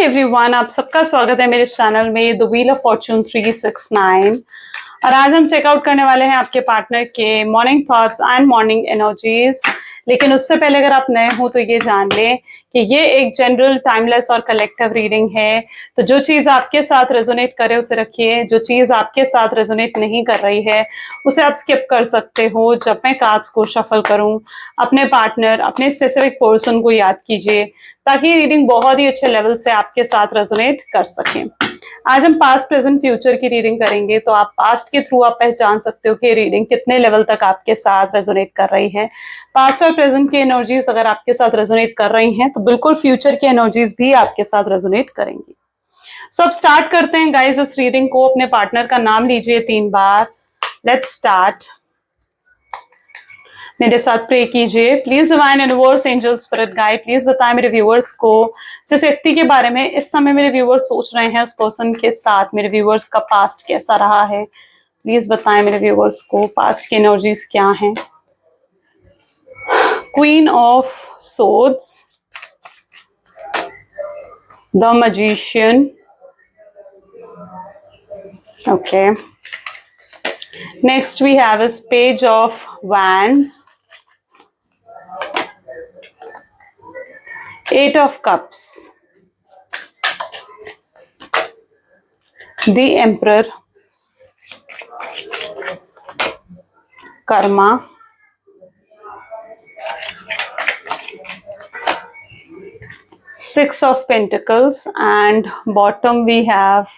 Hi everyone, आप सबका स्वागत है मेरे चैनल में द व्हील ऑफ फॉर्चून 369। और आज हम चेकआउट करने वाले हैं आपके पार्टनर के morning thoughts and morning energies. लेकिन उससे पहले अगर आप नए हो तो ये जान लें कि ये एक जनरल, टाइमलेस और कलेक्टिव रीडिंग है। तो जो चीज़ आपके साथ रेजोनेट करे उसे रखिए, जो चीज़ आपके साथ रेजोनेट नहीं कर रही है उसे आप स्किप कर सकते हो। जब मैं कार्ड्स को शफल करूं, अपने पार्टनर, अपने स्पेसिफिक पर्सन को याद कीजिए ताकि रीडिंग बहुत ही अच्छे लेवल से आपके साथ रेजोनेट कर सकें। आज हम पास्ट, प्रेजेंट, फ्यूचर की रीडिंग करेंगे, तो आप पास्ट के थ्रू आप पहचान सकते हो कि रीडिंग कितने लेवल तक आपके साथ रेजोनेट कर रही है। पास्ट और प्रेजेंट की एनर्जीज अगर आपके साथ रेजोनेट कर रही हैं तो बिल्कुल फ्यूचर की एनर्जीज भी आपके साथ रेजोनेट करेंगी। सो अब स्टार्ट करते हैं गाइस इस रीडिंग को। अपने पार्टनर का नाम लीजिए 3 बार। Let's start. मेरे साथ प्रे कीजिए। Please divine universe, angel, spirit guide, please बताएं मेरे व्यूअर्स को जिस व्यक्ति के बारे में इस समय मेरे व्यूअर्स सोच रहे हैं, उस पर्सन के साथ मेरे व्यूअर्स का पास्ट कैसा रहा है। प्लीज बताएं मेरे व्यूअर्स को पास्ट की एनर्जीज क्या हैं। Queen of swords, the magician, okay. Next we have is page of wands, 8 of cups, the emperor, karma, 6 of pentacles, and bottom we have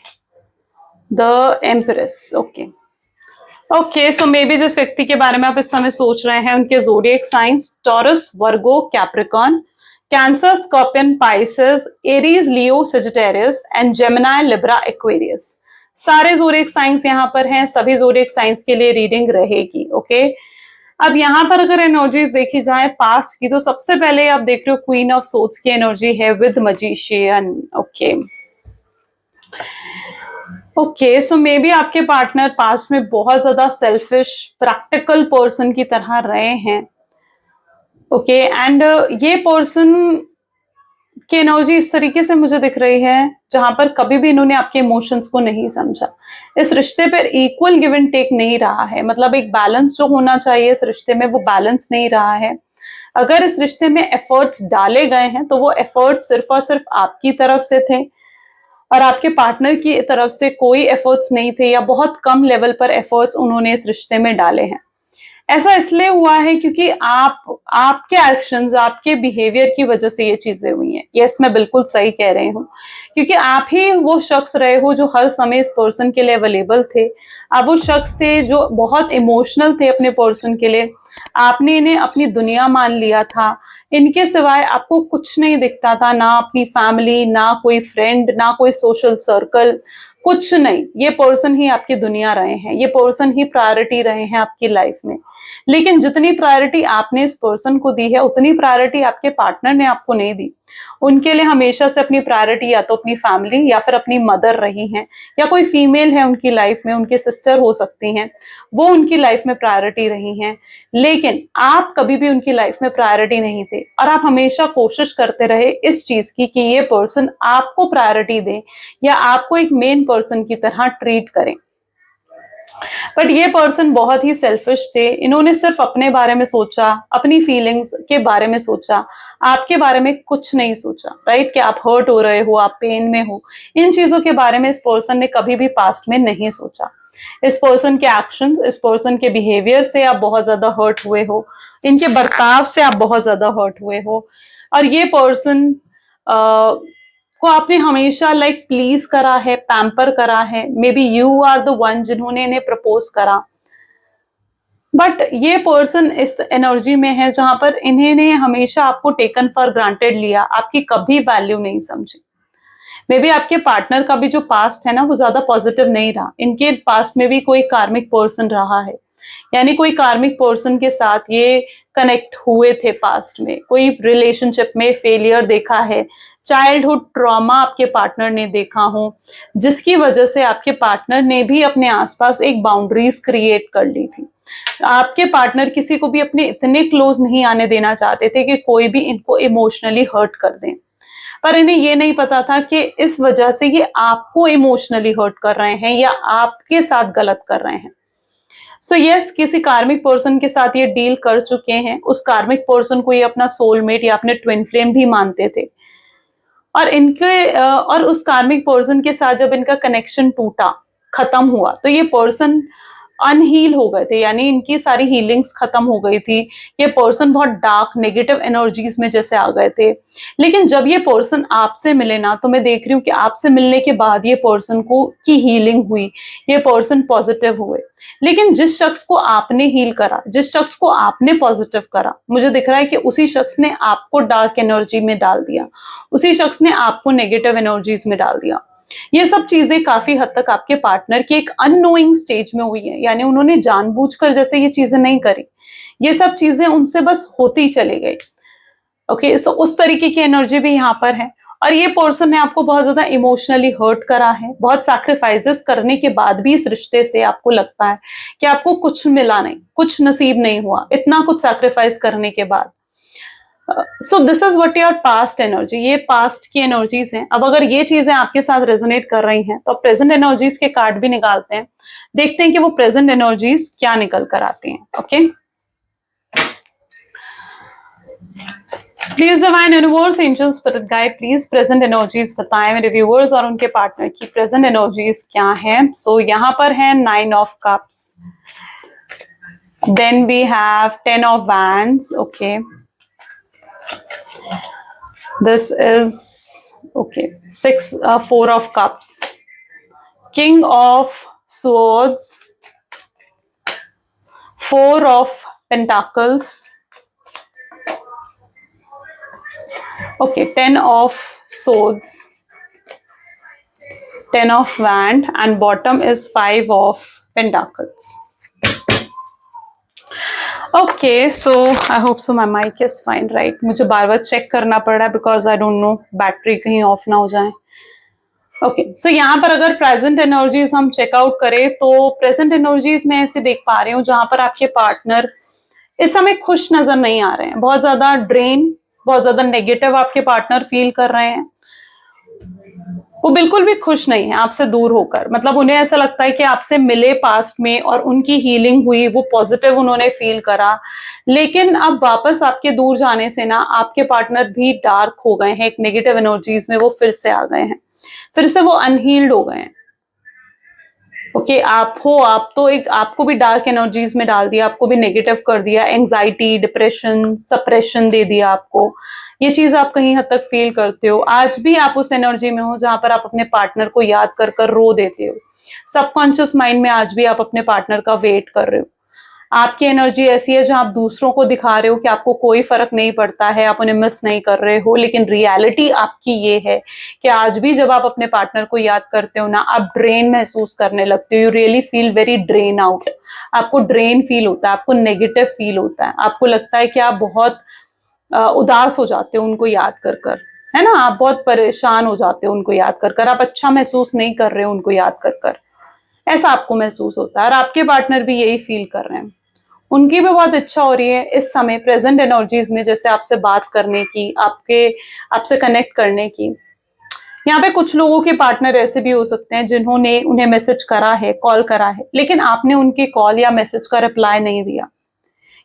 the empress, okay. So may be जिस व्यक्ति के बारे में आप इस समय सोच रहे हैं उनके zodiac science taurus, Virgo, Capricorn, cancer, scorpion, Pisces, Aries, Leo, Sagittarius and Gemini, Libra, Aquarius. सारे ज़ोडिएक साइंस यहाँ पर हैं। सभी ज़ोडिएक साइंस के लिए रीडिंग रहेगी, ओके। अब यहाँ पर अगर एनर्जीज देखी जाए पास्ट की, तो सबसे पहले आप देख रहे हो क्वीन ऑफ सोर्ड्स की एनर्जी है with magician, okay. So may be आपके पार्टनर पास्ट में बहुत ज्यादा सेल्फिश, प्रैक्टिकल पर्सन की तरह रहे हैं, ओके। एंड ये पर्सन की एनर्जी इस तरीके से मुझे दिख रही है जहां पर कभी भी इन्होंने आपके इमोशंस को नहीं समझा। इस रिश्ते पर इक्वल गिव एंड टेक नहीं रहा है, मतलब एक बैलेंस जो होना चाहिए इस रिश्ते में वो बैलेंस नहीं रहा है। अगर इस रिश्ते में एफर्ट्स डाले गए हैं तो वो एफर्ट्स सिर्फ और सिर्फ आपकी तरफ से थे और आपके पार्टनर की तरफ से कोई एफर्ट्स नहीं थे, या बहुत कम लेवल पर एफर्ट्स उन्होंने इस रिश्ते में डाले हैं। ऐसा इसलिए हुआ है क्योंकि आपके एक्शंस, आपके बिहेवियर की वजह से ये चीजें हुई हैं। यस, मैं बिल्कुल सही कह रही हूँ, क्योंकि आप ही वो शख्स रहे हो जो हर समय इस पर्सन के लिए अवेलेबल थे। आप वो शख्स थे जो बहुत इमोशनल थे अपने पर्सन के लिए। आपने इन्हें अपनी दुनिया मान लिया था। इनके सिवाय आपको कुछ नहीं दिखता था, ना अपनी फैमिली, ना कोई फ्रेंड, ना कोई सोशल सर्कल, कुछ नहीं। ये पर्सन ही आपकी दुनिया रहे हैं, ये पर्सन ही प्रायोरिटी रहे हैं आपकी लाइफ में। लेकिन जितनी प्रायोरिटी आपने इस पर्सन को दी है उतनी प्रायोरिटी आपके पार्टनर ने आपको नहीं दी। उनके लिए हमेशा से अपनी प्रायोरिटी या तो अपनी फैमिली या फिर अपनी मदर रही हैं, या कोई फीमेल है उनकी लाइफ में, उनकी सिस्टर हो सकती हैं, वो उनकी लाइफ में प्रायोरिटी रही हैं। लेकिन आप कभी भी उनकी लाइफ में प्रायोरिटी नहीं थे और आप हमेशा कोशिश करते रहे इस चीज की कि ये पर्सन आपको प्रायोरिटी दे या आपको एक मेन पर्सन की तरह ट्रीट करें। बट ये पर्सन बहुत ही सेल्फिश थे। इन्होंने सिर्फ अपने बारे में सोचा, अपनी फीलिंग्स के बारे में सोचा, आपके बारे में कुछ नहीं सोचा, राइट? कि आप हर्ट हो रहे हो, आप पेन में हो, इन चीजों के बारे में इस पर्सन ने कभी भी पास्ट में नहीं सोचा। इस पर्सन के एक्शंस, इस पर्सन के बिहेवियर से आप बहुत ज्यादा हर्ट हुए हो, इनके बर्ताव से आप बहुत ज्यादा हर्ट हुए हो। और ये पर्सन को आपने हमेशा प्लीज करा है, पैम्पर करा है। May be you are the one जिन्होंने इन्हें प्रपोज करा। बट ये पर्सन इस एनर्जी में है जहां पर इन्होंने हमेशा आपको टेकन फॉर ग्रांटेड लिया, आपकी कभी वैल्यू नहीं समझी। मे बी आपके पार्टनर का भी जो पास्ट है ना वो ज्यादा पॉजिटिव नहीं रहा। इनके पास्ट में भी कोई कार्मिक पर्सन रहा है, यानी कोई कार्मिक पर्सन के साथ ये कनेक्ट हुए थे पास्ट में, कोई रिलेशनशिप में फेलियर देखा है, चाइल्डहुड ट्रॉमा आपके पार्टनर ने देखा हो, जिसकी वजह से आपके पार्टनर ने भी अपने आसपास एक बाउंड्रीज क्रिएट कर ली थी। आपके पार्टनर किसी को भी अपने इतने क्लोज नहीं आने देना चाहते थे कि कोई भी इनको इमोशनली हर्ट कर दें। पर इन्हें ये नहीं पता था कि इस वजह से ये आपको इमोशनली हर्ट कर रहे हैं या आपके साथ गलत कर रहे हैं। सो यस, किसी कार्मिक पर्सन के साथ ये डील कर चुके हैं। उस कार्मिक पर्सन को ये अपना सोलमेट या अपने ट्विन फ्लेम भी मानते थे, और और उस कार्मिक पर्सन के साथ जब इनका कनेक्शन टूटा, खत्म हुआ, तो ये पर्सन अनहील हो गए थे, यानी इनकी सारी हीलिंग्स खत्म हो गई थी। ये पर्सन बहुत डार्क नेगेटिव एनर्जीज में जैसे आ गए थे। लेकिन जब ये पर्सन आपसे मिले ना, तो मैं देख रही हूँ कि आपसे मिलने के बाद ये पर्सन को की हीलिंग हुई, ये पर्सन पॉजिटिव हुए। लेकिन जिस शख्स को आपने हील करा, जिस शख्स को आपने पॉजिटिव करा, मुझे दिख रहा है कि उसी शख्स ने आपको डार्क एनर्जी में डाल दिया, उसी शख्स ने आपको नेगेटिव एनर्जीज में डाल दिया। ये सब चीजें काफी हद तक आपके पार्टनर की एक अननोइंग स्टेज में हुई है, यानी उन्होंने जानबूझकर जैसे ये चीजें नहीं करी, ये सब चीजें उनसे बस होती चली गई। ओके, सो उस तरीके की एनर्जी भी यहाँ पर है। और ये पर्सन ने आपको बहुत ज्यादा इमोशनली हर्ट करा है। बहुत सैक्रिफाइसेस करने के बाद भी इस रिश्ते से आपको लगता है कि आपको कुछ मिला नहीं, कुछ नसीब नहीं हुआ, इतना कुछ सैक्रिफाइस करने के बाद। सो this is what your past energy, ये पास्ट की एनर्जीज हैं। अब अगर ये चीजें आपके साथ रेजोनेट कर रही हैं, तो प्रेजेंट एनर्जीज के कार्ड भी निकालते हैं, देखते हैं कि वो प्रेजेंट एनर्जीज क्या निकल कर आती हैं। Okay, please divine universe, angels, spirit guide, please present energies बताएं मेरे व्यूअर्स और उनके पार्टनर की प्रेजेंट एनर्जीज क्या है। सो यहाँ पर है 9 of cups, then we have 10 of wands. Okay, this is okay, 4 of cups, king of swords, 4 of pentacles, okay, 10 of swords, 10 of wand, and bottom is 5 of pentacles. Okay, so I hope so my mic is fine, right. मुझे बार बार check करना पड़ रहा है because I don't know battery कहीं off ना हो जाए। ओके, सो यहाँ पर अगर प्रेजेंट एनर्जीज हम चेकआउट करें, तो प्रेजेंट एनर्जीज में ऐसे देख पा रही हूँ जहां पर आपके पार्टनर इस समय खुश नजर नहीं आ रहे हैं। बहुत ज्यादा ड्रेन, बहुत ज्यादा नेगेटिव आपके पार्टनर फील कर रहे हैं। वो बिल्कुल भी खुश नहीं है आपसे दूर होकर। मतलब उन्हें ऐसा लगता है कि आपसे मिले पास्ट में और उनकी हीलिंग हुई, वो पॉजिटिव उन्होंने फील करा, लेकिन अब वापस आपके दूर जाने से ना आपके पार्टनर भी डार्क हो गए हैं, एक नेगेटिव एनर्जीज में वो फिर से आ गए हैं, फिर से वो अनहील्ड हो गए हैं। ओके, आप तो एक आपको भी डार्क एनर्जीज में डाल दिया, आपको भी नेगेटिव कर दिया, एंजाइटी, डिप्रेशन, सप्रेशन दे दिया आपको। ये चीज आप कहीं हद तक फील करते हो। आज भी आप उस एनर्जी में हो जहां पर आप अपने पार्टनर को याद कर कर रो देते हो। सबकॉन्शियस माइंड में आज भी आप अपने पार्टनर का वेट कर रहे हो। आपकी एनर्जी ऐसी है जहां आप दूसरों को दिखा रहे हो कि आपको कोई फर्क नहीं पड़ता है, आप उन्हें मिस नहीं कर रहे हो, लेकिन रियलिटी आपकी ये है कि आज भी जब आप अपने पार्टनर को याद करते हो ना, आप ड्रेन महसूस करने लगते हो। You really feel very drain out. आपको ड्रेन फील होता है, आपको नेगेटिव फील होता है, आपको लगता है कि आप बहुत उदास हो जाते हो उनको याद कर कर, है ना। आप बहुत परेशान हो जाते हो उनको याद कर कर, आप अच्छा महसूस नहीं कर रहे हो उनको याद कर कर, ऐसा आपको महसूस होता है। और आपके पार्टनर भी यही फील कर रहे हैं। उनकी भी बहुत इच्छा हो रही है इस समय प्रेजेंट एनर्जीज में जैसे आपसे बात करने की, आपसे कनेक्ट करने की। यहाँ पे कुछ लोगों के पार्टनर ऐसे भी हो सकते हैं जिन्होंने उन्हें मैसेज करा है, कॉल करा है, लेकिन आपने उनके कॉल या मैसेज का रिप्लाई नहीं दिया।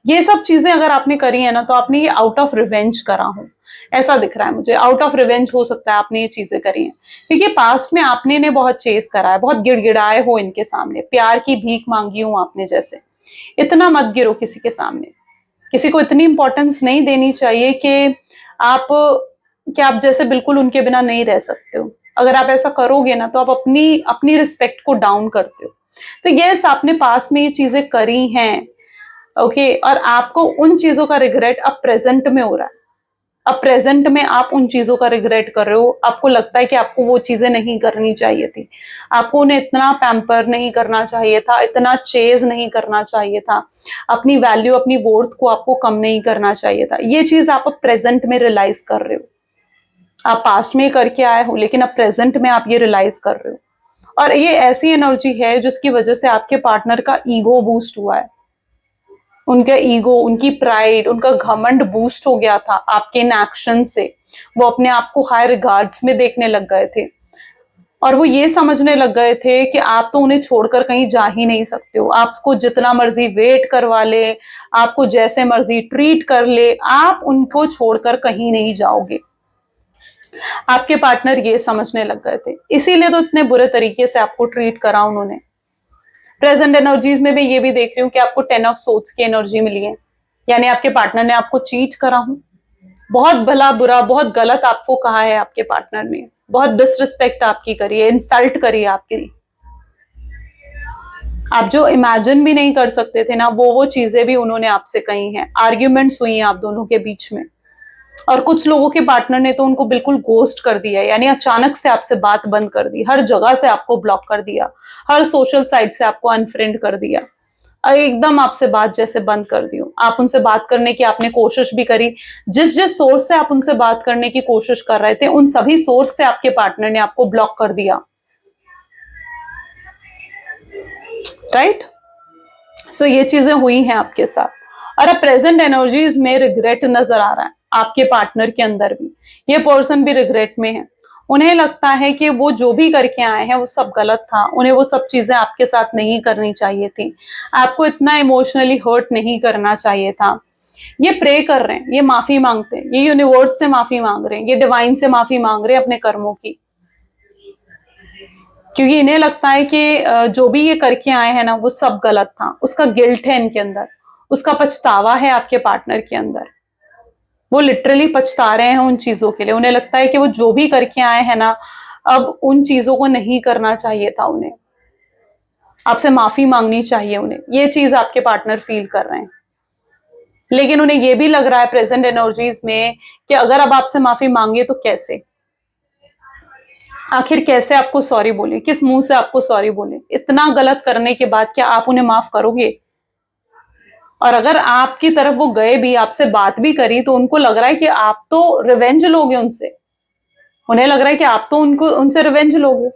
ये सब चीजें अगर आपने करी है ना, तो आपने ये आउट ऑफ रिवेंज करा हो, ऐसा दिख रहा है मुझे। आउट ऑफ रिवेंज हो सकता है आपने ये चीजें करी हैं, क्योंकि पास्ट में आपने इन्हें बहुत चेस करा है, बहुत गिड़गिड़ाए हो इनके सामने, प्यार की भीख मांगी हो आपने जैसे। इतना मत गिरो किसी के सामने। किसी को इतनी इंपॉर्टेंस नहीं देनी चाहिए कि आप जैसे बिल्कुल उनके बिना नहीं रह सकते हो। अगर आप ऐसा करोगे ना, तो आप अपनी रिस्पेक्ट को डाउन करते हो। तो यस, आपने पास्ट में ये चीजें करी हैं, ओके, और आपको उन चीजों का रिग्रेट अब प्रेजेंट में हो रहा है। अब प्रेजेंट में आप उन चीजों का रिग्रेट कर रहे हो। आपको लगता है कि आपको वो चीजें नहीं करनी चाहिए थी, आपको उन्हें इतना पैम्पर नहीं करना चाहिए था, इतना चेज नहीं करना चाहिए था, अपनी वैल्यू, अपनी वर्थ को आपको कम नहीं करना चाहिए था। ये चीज आप अब प्रेजेंट में रियलाइज कर रहे हो। आप पास्ट में करके आए हो, लेकिन अब प्रेजेंट में आप ये रियलाइज कर रहे हो। और ये ऐसी एनर्जी है जिसकी वजह से आपके पार्टनर का ईगो बूस्ट हुआ है। उनका ईगो, उनकी प्राइड, उनका घमंड बूस्ट हो गया था आपके इन एक्शन से। वो अपने आप को हाई रिगार्ड्स में देखने लग गए थे, और वो ये समझने लग गए थे कि आप तो उन्हें छोड़कर कहीं जा ही नहीं सकते हो। आपको जितना मर्जी वेट करवा ले, आपको जैसे मर्जी ट्रीट कर ले, आप उनको छोड़कर कहीं नहीं जाओगे। आपके पार्टनर ये समझने लग गए थे, इसीलिए तो इतने बुरे तरीके से आपको ट्रीट करा उन्होंने। प्रेजेंट एनर्जीज में मैं ये भी देख रही हूँ कि आपको 10 ऑफ सोर्ड्स की एनर्जी मिली है, यानी आपके पार्टनर ने आपको चीट करा हूं, बहुत भला बुरा, बहुत गलत आपको कहा है आपके पार्टनर ने, बहुत डिसरिस्पेक्ट आपकी करी है, इंसल्ट करी है आपकी। आप जो इमेजिन भी नहीं कर सकते थे ना, वो चीजें भी उन्होंने आपसे कही हैं। आर्ग्यूमेंट्स हुई हैं आप दोनों के बीच में, और कुछ लोगों के पार्टनर ने तो उनको बिल्कुल गोस्ट कर दिया, यानी अचानक से आपसे बात बंद कर दी, हर जगह से आपको ब्लॉक कर दिया, हर सोशल साइट से आपको अनफ्रेंड कर दिया, एकदम आपसे बात जैसे बंद कर दी हो। आप उनसे बात करने की आपने कोशिश भी करी, जिस जिस सोर्स से आप उनसे बात करने की कोशिश कर रहे थे, उन सभी सोर्स से आपके पार्टनर ने आपको ब्लॉक कर दिया, राइट। सो ये चीजें हुई हैं आपके साथ, और अब प्रेजेंट एनर्जीज में रिग्रेट नजर आ रहा है आपके पार्टनर के अंदर भी। ये पर्सन भी रिग्रेट में है, उन्हें लगता है कि वो जो भी करके आए हैं वो सब गलत था, उन्हें वो सब चीजें आपके साथ नहीं करनी चाहिए थी, आपको इतना इमोशनली हर्ट नहीं करना चाहिए था। ये प्रे कर रहे हैं, ये माफी मांगते हैं, ये यूनिवर्स से माफी मांग रहे हैं, ये डिवाइन से माफी मांग रहे हैं अपने कर्मों की, क्योंकि इन्हें लगता है कि जो भी ये करके आए हैं ना वो सब गलत था, उसका गिल्ट है इनके अंदर, उसका पछतावा है आपके पार्टनर के अंदर। वो लिटरली पछता रहे हैं उन चीजों के लिए, उन्हें लगता है कि वो जो भी करके आए हैं ना, अब उन चीजों को नहीं करना चाहिए था उन्हें, आपसे माफी मांगनी चाहिए उन्हें। ये चीज आपके पार्टनर फील कर रहे हैं, लेकिन उन्हें ये भी लग रहा है प्रेजेंट एनर्जीज में कि अगर अब आपसे माफी मांगे तो कैसे, आखिर कैसे आपको सॉरी बोले, किस मुंह से आपको सॉरी बोले, इतना गलत करने के बाद क्या आप उन्हें माफ करोगे? और अगर आपकी तरफ वो गए भी, आपसे बात भी करी, तो उनको लग रहा है कि आप तो रिवेंज लोगे उनसे, उन्हें लग रहा है कि आप तो उनको उनसे रिवेंज लोगे।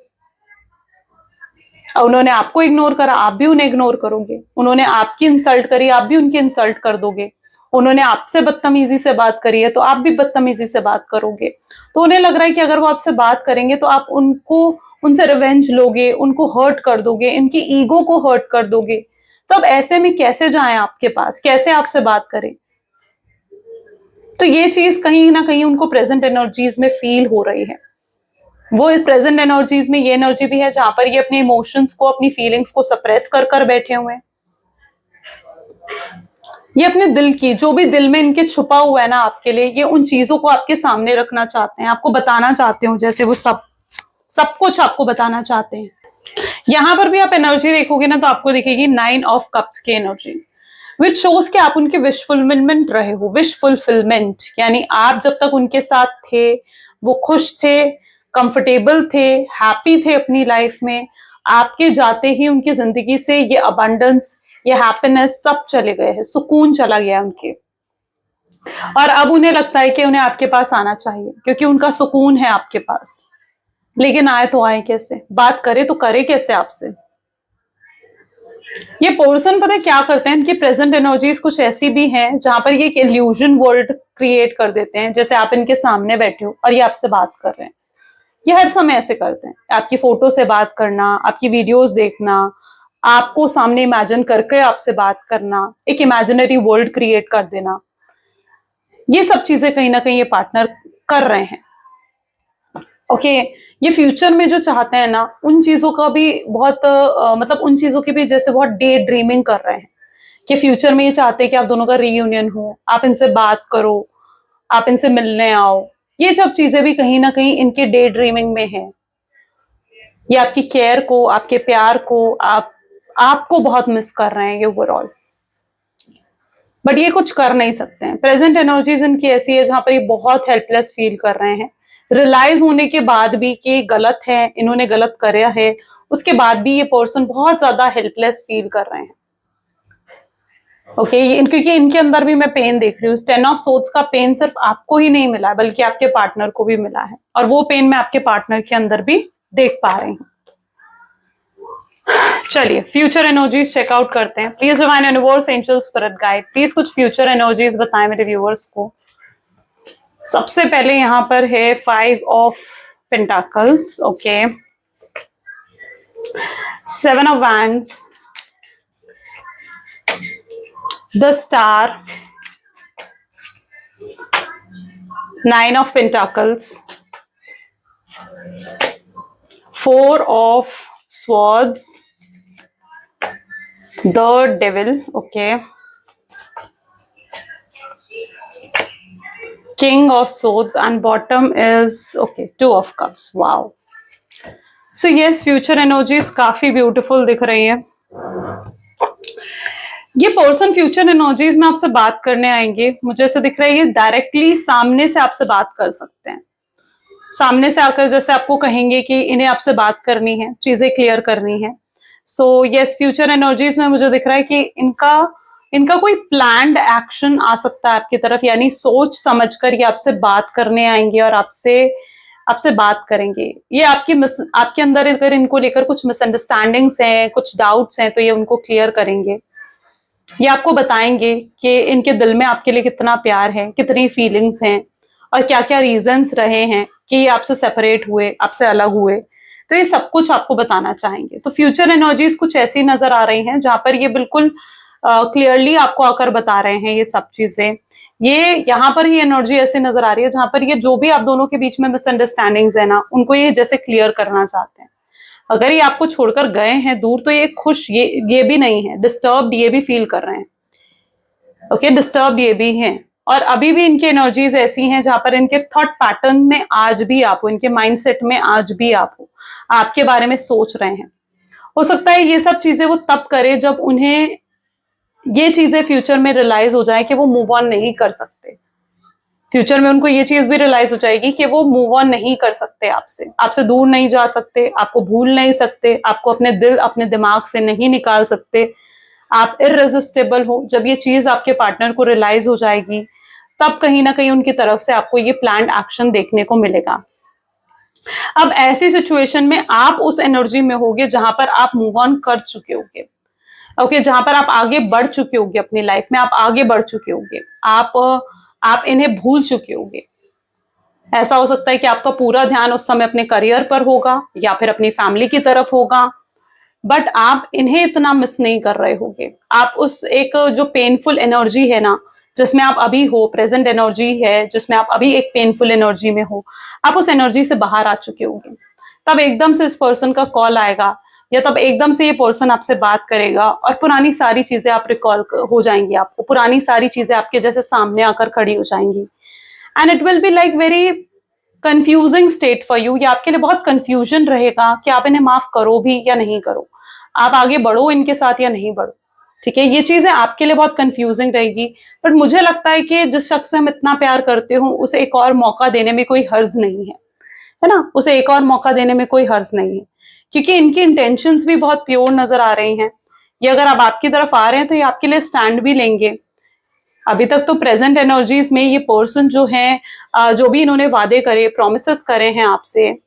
और उन्होंने आपको इग्नोर करा, आप भी उन्हें इग्नोर करोगे, उन्होंने आपकी इंसल्ट करी, आप भी उनकी इंसल्ट कर दोगे, उन्होंने आपसे बदतमीजी से बात करी है तो आप भी बदतमीजी से बात करोगे। तो उन्हें लग रहा है कि अगर वो आपसे बात करेंगे तो आप उनको उनसे रिवेंज लोगे, उनको हर्ट कर दोगे, इनकी ईगो को हर्ट कर दोगे। तो अब ऐसे में कैसे जाएं आपके पास, कैसे आपसे बात करें? तो ये चीज कहीं ना कहीं उनको प्रेजेंट एनर्जीज में फील हो रही है। वो प्रेजेंट एनर्जीज में ये एनर्जी भी है जहां पर ये अपने इमोशंस को, अपनी फीलिंग्स को सप्रेस कर कर बैठे हुए हैं। ये अपने दिल की, जो भी दिल में इनके छुपा हुआ है ना आपके लिए, ये उन चीजों को आपके सामने रखना चाहते हैं, आपको बताना चाहते हो, जैसे वो सब सब कुछ आपको बताना चाहते हैं। यहां पर भी आप एनर्जी देखोगे ना तो आपको दिखेगी 9 ऑफ कप्स की एनर्जी, विच शोज कि आप उनके विश फुलफिलमेंट रहे हो। विश फुलफिलमेंट यानी आप जब तक उनके साथ थे वो खुश थे, कंफर्टेबल थे, हैप्पी थे अपनी लाइफ में। आपके जाते ही उनकी जिंदगी से ये अबंडेंस, ये हैप्पीनेस सब चले गए हैं, सुकून चला गया उनके। और अब उन्हें लगता है कि उन्हें आपके पास आना चाहिए, क्योंकि उनका सुकून है आपके पास। लेकिन आए तो आए कैसे, बात करे तो करे कैसे आपसे? ये पर्सन पता है क्या करते हैं, इनकी प्रेजेंट एनर्जीज कुछ ऐसी भी हैं जहां पर ये एक इल्यूजन वर्ल्ड क्रिएट कर देते हैं, जैसे आप इनके सामने बैठे हो और ये आपसे बात कर रहे हैं। ये हर समय ऐसे करते हैं, आपकी फोटो से बात करना, आपकी वीडियोस देखना, आपको सामने इमेजिन करके आपसे बात करना, एक इमेजिनरी वर्ल्ड क्रिएट कर देना। ये सब चीजें कहीं ना कहीं ये पार्टनर कर रहे हैं। ओके ये फ्यूचर में जो चाहते हैं ना, उन चीजों का भी बहुत मतलब उन चीजों की भी जैसे बहुत डे ड्रीमिंग कर रहे हैं कि फ्यूचर में ये चाहते हैं कि आप दोनों का रीयूनियन हो, आप इनसे बात करो, आप इनसे मिलने आओ। ये सब चीजें भी कहीं ना कहीं इनके डे ड्रीमिंग में है। ये आपकी केयर को, आपके प्यार को, आपको बहुत मिस कर रहे हैं ये ओवरऑल, बट ये कुछ कर नहीं सकते हैं। प्रेजेंट एनर्जीज इनकी ऐसी है जहां पर ये बहुत हेल्पलेस फील कर रहे हैं, रियलाइज होने के बाद भी कि गलत है, इन्होंने गलत कराया है, उसके बाद भी ये पर्सन बहुत ज्यादा हेल्पलेस फील कर रहे हैं। ओके क्योंकि इनके अंदर भी मैं पेन देख रही हूँ। 10 ऑफ सोर्ड्स का पेन सिर्फ आपको ही नहीं मिला है, बल्कि आपके पार्टनर को भी मिला है, और वो पेन मैं आपके पार्टनर के अंदर भी देख पा रही हूँ। चलिए फ्यूचर एनर्जीज चेकआउट करते हैं। Please divine universe, angel, spirit guide, please कुछ फ्यूचर एनर्जीज बताएं मेरे व्यूअर्स को। सबसे पहले यहाँ पर है 5 of pentacles, okay, 7 of wands, the star, 9 of pentacles, 4 of swords, the devil, okay, king of swords, and bottom is okay 2 of cups. Wow. So yes, future energies काफी beautiful दिख रही है। ये पर्सन फ्यूचर एनर्जीज में आपसे बात करने आएंगे, मुझे ऐसे दिख रहा है ये डायरेक्टली सामने से आपसे बात कर सकते हैं। सामने से आकर जैसे आपको कहेंगे कि इन्हें आपसे बात करनी है, चीजें क्लियर करनी है। सो यस, फ्यूचर एनर्जीज में मुझे दिख रहा है कि इनका कोई प्लान्ड एक्शन आ सकता है आपकी तरफ, यानी सोच समझकर ये आपसे बात करने आएंगे और आपसे बात करेंगे। ये आपके अंदर अगर इनको लेकर कुछ मिसअंडरस्टैंडिंग्स हैं, कुछ डाउट्स हैं, तो ये उनको क्लियर करेंगे। ये आपको बताएंगे कि इनके दिल में आपके लिए कितना प्यार है, कितनी फीलिंग्स हैं और क्या क्या रीजंस रहे हैं कि ये आपसे सेपरेट हुए, आपसे अलग हुए। तो ये सब कुछ आपको बताना चाहेंगे। तो फ्यूचर एनर्जीज कुछ ऐसी नजर आ रही हैं जहां पर ये बिल्कुल क्लियरली आपको आकर बता रहे हैं ये सब चीजें। ये यहाँ पर ही एनर्जी ऐसी नजर आ रही है जहां पर ये जो भी आप दोनों के बीच में मिसअंडरस्टैंडिंग्स है ना, उनको ये जैसे क्लियर करना चाहते हैं। अगर ये आपको छोड़कर गए हैं दूर, तो ये खुश ये भी नहीं है, डिस्टर्ब्ड ये भी फील कर रहे हैं, ओके, डिस्टर्ब ये भी हैं। और अभी भी इनकी एनर्जीज ऐसी हैं जहां पर इनके थॉट पैटर्न में आज भी आप हो, इनके माइंडसेट में आज भी आप हो, आपके बारे में सोच रहे हैं। हो सकता है ये सब चीजें वो तब करे जब उन्हें ये चीजें फ्यूचर में रियलाइज हो जाए कि वो मूव ऑन नहीं कर सकते। फ्यूचर में उनको ये चीज भी रियलाइज हो जाएगी कि वो मूव ऑन नहीं कर सकते, आपसे दूर नहीं जा सकते, आपको भूल नहीं सकते, आपको अपने दिल अपने दिमाग से नहीं निकाल सकते, आप इररेजिस्टेबल हो। जब ये चीज आपके पार्टनर को रियलाइज हो जाएगी, तब कहीं ना कहीं उनकी तरफ से आपको ये प्लान्ड एक्शन देखने को मिलेगा। अब ऐसी सिचुएशन में आप उस एनर्जी में होगे जहां पर आप मूव ऑन कर चुके होगे, ओके, जहां पर आप आगे बढ़ चुके होगे, अपनी लाइफ में आप आगे बढ़ चुके होगे, आप इन्हें भूल चुके होगे। ऐसा हो सकता है कि आपका पूरा ध्यान उस समय अपने करियर पर होगा या फिर अपनी फैमिली की तरफ होगा, बट आप इन्हें इतना मिस नहीं कर रहे होगे। आप उस एक जो पेनफुल एनर्जी है ना, जिसमें आप अभी हो, प्रेजेंट एनर्जी है जिसमें आप अभी एक पेनफुल एनर्जी में हो, आप उस एनर्जी से बाहर आ चुके होंगे। तब एकदम से इस पर्सन का कॉल आएगा, या तब एकदम से ये पर्सन आपसे बात करेगा और पुरानी सारी चीजें आप रिकॉल हो जाएंगी, आपको पुरानी सारी चीजें आपके जैसे सामने आकर खड़ी हो जाएंगी। And it will be like very confusing state for you. ये आपके लिए बहुत कंफ्यूजन रहेगा कि आप इन्हें माफ करो भी या नहीं करो, आप आगे बढ़ो इनके साथ या नहीं बढ़ो। ठीक है, ये चीजें आपके लिए बहुत कंफ्यूजिंग रहेगी। बट मुझे लगता है कि जिस शख्स से हम इतना प्यार करते हो, उसे एक और मौका देने में कोई हर्ज नहीं है ना, उसे एक और मौका देने में कोई हर्ज नहीं है, क्योंकि इनकी इंटेंशंस भी बहुत प्योर नजर आ रही हैं। ये अगर आप आपकी तरफ आ रहे हैं तो ये आपके लिए स्टैंड भी लेंगे। अभी तक तो प्रेजेंट एनर्जीज में ये पर्सन जो है, जो भी इन्होंने वादे करे, प्रोमिसेस करे हैं आपसे,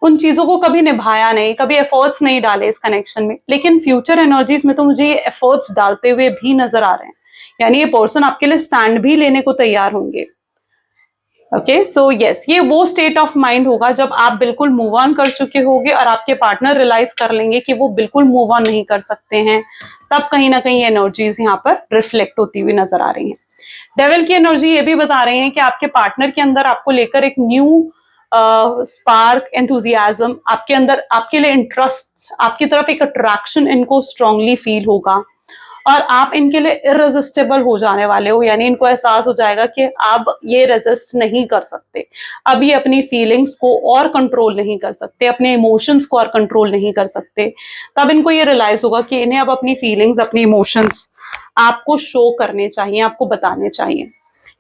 उन चीजों को कभी निभाया नहीं, कभी एफर्ट्स नहीं डाले इस कनेक्शन में। लेकिन फ्यूचर एनर्जीज में तो मुझे ये एफर्ट्स डालते हुए भी नजर आ रहे हैं, यानी ये पर्सन आपके लिए स्टैंड भी लेने को तैयार होंगे। ओके, सो यस, ये वो स्टेट ऑफ माइंड होगा जब आप बिल्कुल मूव ऑन कर चुके होंगे और आपके पार्टनर रियलाइज कर लेंगे कि वो बिल्कुल मूव ऑन नहीं कर सकते हैं। तब कहीं ना कहीं एनर्जीज यहाँ पर रिफ्लेक्ट होती हुई नजर आ रही हैं। डेविल की एनर्जी ये भी बता रही है कि आपके पार्टनर के अंदर आपको लेकर एक न्यू स्पार्क, एंथुजियाज्म, आपके अंदर आपके लिए इंटरेस्ट, आपकी तरफ एक अट्रैक्शन इनको स्ट्रांगली फील होगा और आप इनके लिए इररेजिस्टेबल हो जाने वाले हो। यानी इनको एहसास हो जाएगा कि आप ये रेजिस्ट नहीं कर सकते, अब ये अपनी फीलिंग्स को और कंट्रोल नहीं कर सकते, अपने इमोशंस को और कंट्रोल नहीं कर सकते। तब इनको ये रियलाइज होगा कि इन्हें अब अपनी फीलिंग्स, अपनी इमोशंस आपको शो करने चाहिए, आपको बताने चाहिए।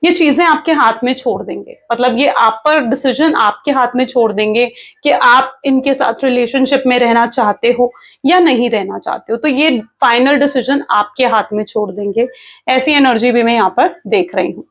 ये चीजें आपके हाथ में छोड़ देंगे, मतलब ये आप पर डिसीजन आपके हाथ में छोड़ देंगे कि आप इनके साथ रिलेशनशिप में रहना चाहते हो या नहीं रहना चाहते हो। तो ये फाइनल डिसीजन आपके हाथ में छोड़ देंगे। ऐसी एनर्जी भी मैं यहाँ पर देख रही हूँ।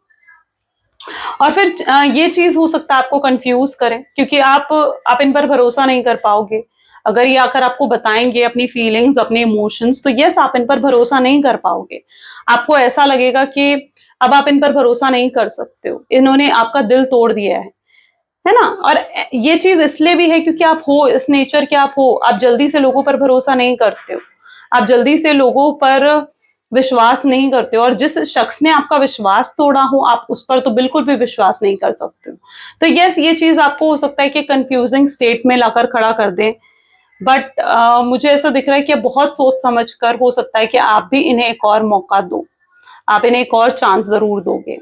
और फिर ये चीज हो सकता है आपको कंफ्यूज करें, क्योंकि आप इन पर भरोसा नहीं कर पाओगे। अगर ये आकर आपको बताएंगे अपनी फीलिंग्स, अपने इमोशंस, तो यस, आप इन पर भरोसा नहीं कर पाओगे। आपको ऐसा लगेगा कि अब आप इन पर भरोसा नहीं कर सकते हो, इन्होंने आपका दिल तोड़ दिया है ना। और ये चीज इसलिए भी है क्योंकि आप हो इस नेचर के, आप जल्दी से लोगों पर भरोसा नहीं करते हो, आप जल्दी से लोगों पर विश्वास नहीं करते हो, और जिस शख्स ने आपका विश्वास तोड़ा हो आप उस पर तो बिल्कुल भी विश्वास नहीं कर सकते हो। तो यस, ये चीज आपको हो सकता है कि कंफ्यूजिंग स्टेट में लाकर खड़ा कर दे, बट मुझे ऐसा दिख रहा है कि बहुत सोच समझ कर हो सकता है कि आप भी इन्हें एक और मौका दो, आप इन्हें एक और चांस जरूर दोगे।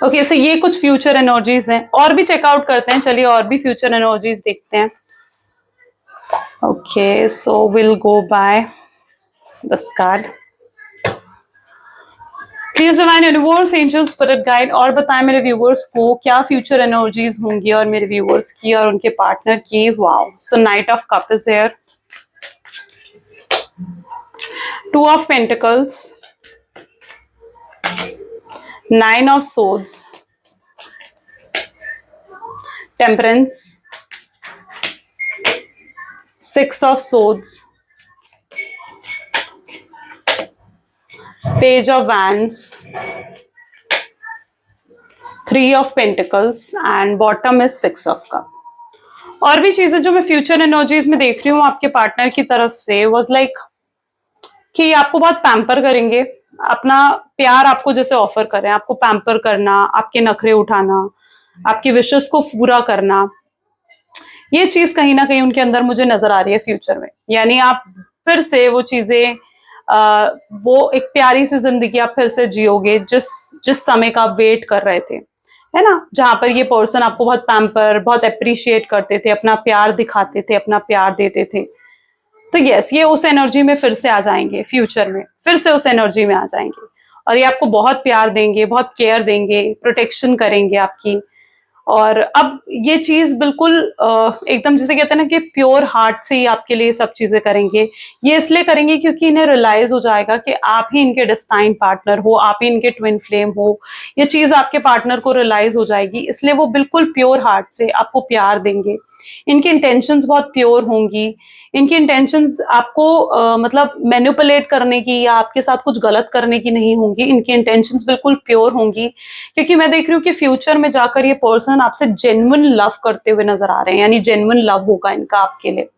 ओके, सो ये कुछ फ्यूचर एनर्जीज हैं, और भी चेकआउट करते हैं, चलिए और भी फ्यूचर एनर्जीज देखते हैं। Okay, so will go by this card. Please divine universe, angel, spirit guide, और बताएं मेरे व्यूवर्स को क्या फ्यूचर एनर्जीज होंगी, और मेरे व्यूवर्स की और उनके पार्टनर की। Wow, so night of cup is here, 2 of pentacles, 9 of swords, temperance, 6 of swords, page of wands, 3 of pentacles, and bottom is 6 of cup. और भी चीजें जो मैं फ्यूचर एनर्जीज में देख रही हूँ आपके पार्टनर की तरफ से वाज लाइक कि आपको बहुत पैम्पर करेंगे, अपना प्यार आपको जैसे ऑफर करें, आपको पैम्पर करना, आपके नखरे उठाना, आपकी विशेस को पूरा करना, ये चीज कहीं ना कहीं उनके अंदर मुझे नजर आ रही है फ्यूचर में। यानी आप फिर से वो चीजें, वो एक प्यारी सी जिंदगी आप फिर से जियोगे जिस जिस समय का आप वेट कर रहे थे, है ना, जहां पर ये पर्सन आपको बहुत पैम्पर, बहुत अप्रिशिएट करते थे, अपना प्यार दिखाते थे, अपना प्यार देते थे। तो यस, ये उस एनर्जी में फिर से आ जाएंगे, फ्यूचर में फिर से उस एनर्जी में आ जाएंगे, और ये आपको बहुत प्यार देंगे, बहुत केयर देंगे, प्रोटेक्शन करेंगे आपकी। और अब ये चीज बिल्कुल एकदम जैसे कहते हैं ना कि प्योर हार्ट से ही आपके लिए सब चीजें करेंगे। ये इसलिए करेंगे क्योंकि इन्हें रियलाइज हो जाएगा कि आप ही इनके डेस्टाइन पार्टनर हो, आप ही इनके ट्विन फ्लेम हो। ये चीज आपके पार्टनर को रियलाइज हो जाएगी, इसलिए वो बिल्कुल प्योर हार्ट से आपको प्यार देंगे। इनकी इंटेंशंस बहुत प्योर होंगी, इनकी इंटेंशंस आपको मतलब मैनिपुलेट करने की या आपके साथ कुछ गलत करने की नहीं होंगी, इनकी इंटेंशंस बिल्कुल प्योर होंगी। क्योंकि मैं देख रही हूँ कि फ्यूचर में जाकर ये पर्सन आपसे जेन्युइन लव करते हुए नजर आ रहे हैं, यानी जेन्युइन लव होगा इनका आपके लिए।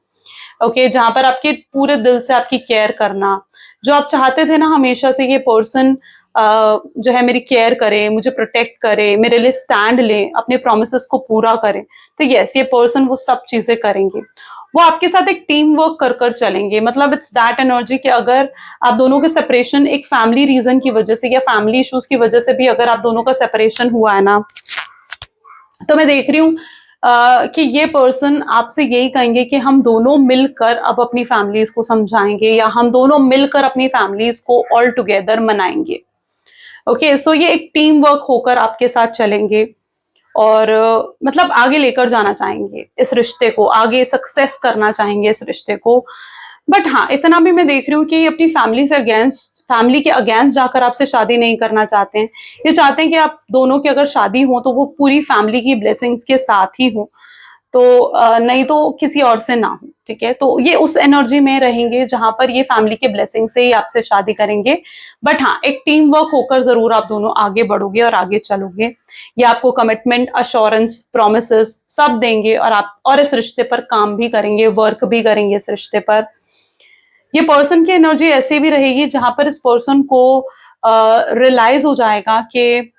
ओके, जहां पर आपके पूरे दिल से आपकी केयर करना, जो आप चाहते थे ना हमेशा से, ये पर्सन जो है मेरी केयर करे, मुझे प्रोटेक्ट करे, मेरे लिए स्टैंड ले, अपने प्रोमिसेस को पूरा करे। तो यस, ये पर्सन वो सब चीजें करेंगे, वो आपके साथ एक टीम वर्क कर कर चलेंगे। मतलब इट्स दैट एनर्जी कि अगर आप दोनों के सेपरेशन एक फैमिली रीजन की वजह से या फैमिली इश्यूज की वजह से भी अगर आप दोनों का सेपरेशन हुआ है ना, तो मैं देख रही हूँ कि ये पर्सन आपसे यही कहेंगे कि हम दोनों मिलकर अब अपनी फैमिलीज को समझाएंगे, या हम दोनों मिलकर अपनी फैमिलीज को ऑल टुगेदर मनाएंगे। ओके, सो ये एक टीम वर्क होकर आपके साथ चलेंगे, और मतलब आगे लेकर जाना चाहेंगे इस रिश्ते को, आगे सक्सेस करना चाहेंगे इस रिश्ते को। बट हाँ, इतना भी मैं देख रही हूँ कि ये अपनी फैमिली से अगेंस्ट, फैमिली के अगेंस्ट जाकर आपसे शादी नहीं करना चाहते हैं। ये चाहते हैं कि आप दोनों की अगर शादी हो तो वो पूरी फैमिली की ब्लेसिंग्स के साथ ही हो, तो नहीं तो किसी और से ना हो। ठीक है, तो ये उस एनर्जी में रहेंगे जहां पर ये फैमिली के ब्लेसिंग से ही आपसे शादी करेंगे। बट हाँ, एक टीम वर्क होकर जरूर आप दोनों आगे बढ़ोगे और आगे चलोगे। ये आपको कमिटमेंट, अश्योरेंस, प्रोमिसेस सब देंगे, और आप और इस रिश्ते पर काम भी करेंगे, वर्क भी करेंगे इस रिश्ते पर। ये पर्सन की एनर्जी ऐसी भी रहेगी जहां पर इस पर्सन को रियलाइज हो जाएगा कि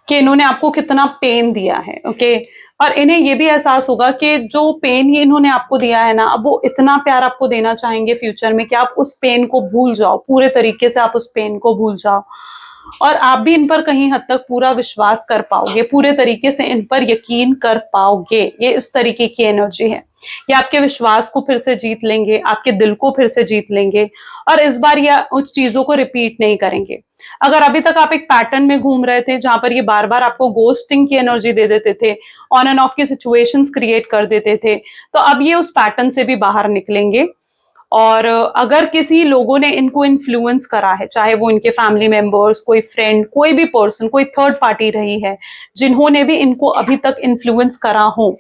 इन्होंने आपको कितना पेन दिया है। ओके, और इन्हें ये भी एहसास होगा कि जो पेन ये इन्होंने आपको दिया है ना, अब वो इतना प्यार आपको देना चाहेंगे फ्यूचर में कि आप उस पेन को भूल जाओ, पूरे तरीके से आप उस पेन को भूल जाओ, और आप भी इन पर कहीं हद तक पूरा विश्वास कर पाओगे, पूरे तरीके से इन पर यकीन कर पाओगे। ये इस तरीके की एनर्जी है। ये आपके विश्वास को फिर से जीत लेंगे, आपके दिल को फिर से जीत लेंगे, और इस बार ये उस चीजों को रिपीट नहीं करेंगे। अगर अभी तक आप एक पैटर्न में घूम रहे थे जहां पर ये बार बार आपको गोस्टिंग की एनर्जी दे देते थे, ऑन एंड ऑफ की सिचुएशंस क्रिएट कर देते थे, तो अब ये उस पैटर्न से भी बाहर निकलेंगे। और अगर किसी लोगों ने इनको इन्फ्लुएंस करा है, चाहे वो इनके फैमिली मेंबर्स, कोई फ्रेंड, कोई भी पर्सन, कोई थर्ड पार्टी रही है जिन्होंने भी इनको अभी तक इन्फ्लुएंस करा हो,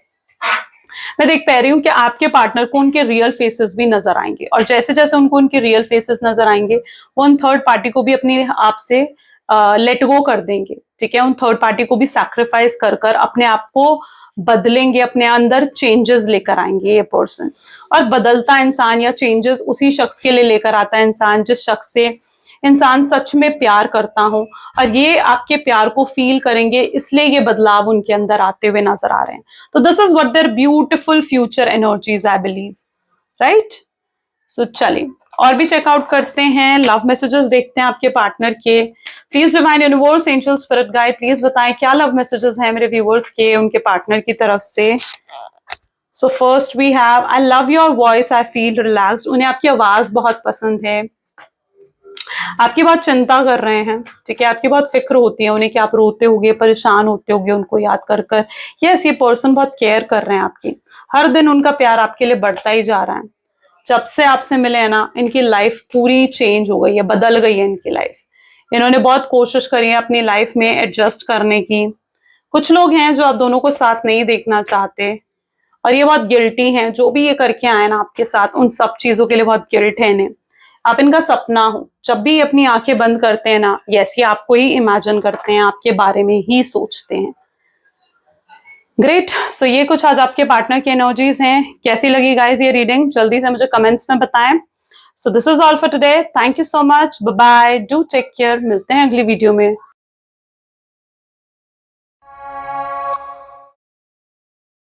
मैं देख पा रही हूँ कि आपके पार्टनर को उनके रियल फेसेस भी नजर आएंगे, और जैसे जैसे उनको उनके रियल फेसेस नजर आएंगे वो उन थर्ड पार्टी को भी अपनी आप से लेट गो कर देंगे, ठीक है। उन थर्ड पार्टी को भी सैक्रिफाइस कर कर अपने आप को बदलेंगे, अपने अंदर चेंजेस लेकर आएंगे ये पर्सन। और बदलता इंसान या चेंजेस उसी शख्स के लिए लेकर आता है इंसान जिस शख्स से इंसान सच में प्यार करता हो, और ये आपके प्यार को फील करेंगे, इसलिए ये बदलाव उनके अंदर आते हुए नजर आ रहे हैं। तो this is what their beautiful future energies I believe, right. So चलिए और भी चेकआउट करते हैं, लव मैसेजेस देखते हैं आपके पार्टनर के। Please divine universe, angel, spirit guide, please बताएं क्या लव मैसेजेस हैं मेरे व्यूवर्स के उनके पार्टनर की तरफ से। So first we have, I love your voice, I feel relaxed. उन्हें आपकी आवाज बहुत पसंद है, आपकी बहुत चिंता कर रहे हैं, ठीक है। आपकी बहुत फिक्र होती है उन्हें कि आप रोते होगे, परेशान होते होगे उनको याद कर कर। यस, ये पर्सन बहुत केयर कर रहे हैं आपकी, हर दिन उनका प्यार आपके लिए बढ़ता ही जा रहा है। जब से आपसे मिले हैं ना, इनकी लाइफ पूरी चेंज हो गई है, बदल गई है इनकी लाइफ। इन्होंने बहुत कोशिश करी है अपनी लाइफ में एडजस्ट करने की। कुछ लोग हैं जो आप दोनों को साथ नहीं देखना चाहते, और ये बहुत गिल्टी हैं, जो भी ये करके आए ना आपके साथ, उन सब चीजों के लिए बहुत गिल्ट है इन्हें। आप इनका सपना हो, जब भी ये अपनी आंखें बंद करते हैं ना, यस, ये आपको ही इमेजिन करते हैं, आपके बारे में ही सोचते हैं। ग्रेट। सो ये कुछ आज आपके पार्टनर की एनर्जीज हैं। कैसी लगी गाइज ये रीडिंग, जल्दी से मुझे कमेंट्स में बताएं। So this is all for today, thank you so much, bye bye, do take care, मिलते हैं अगली वीडियो में।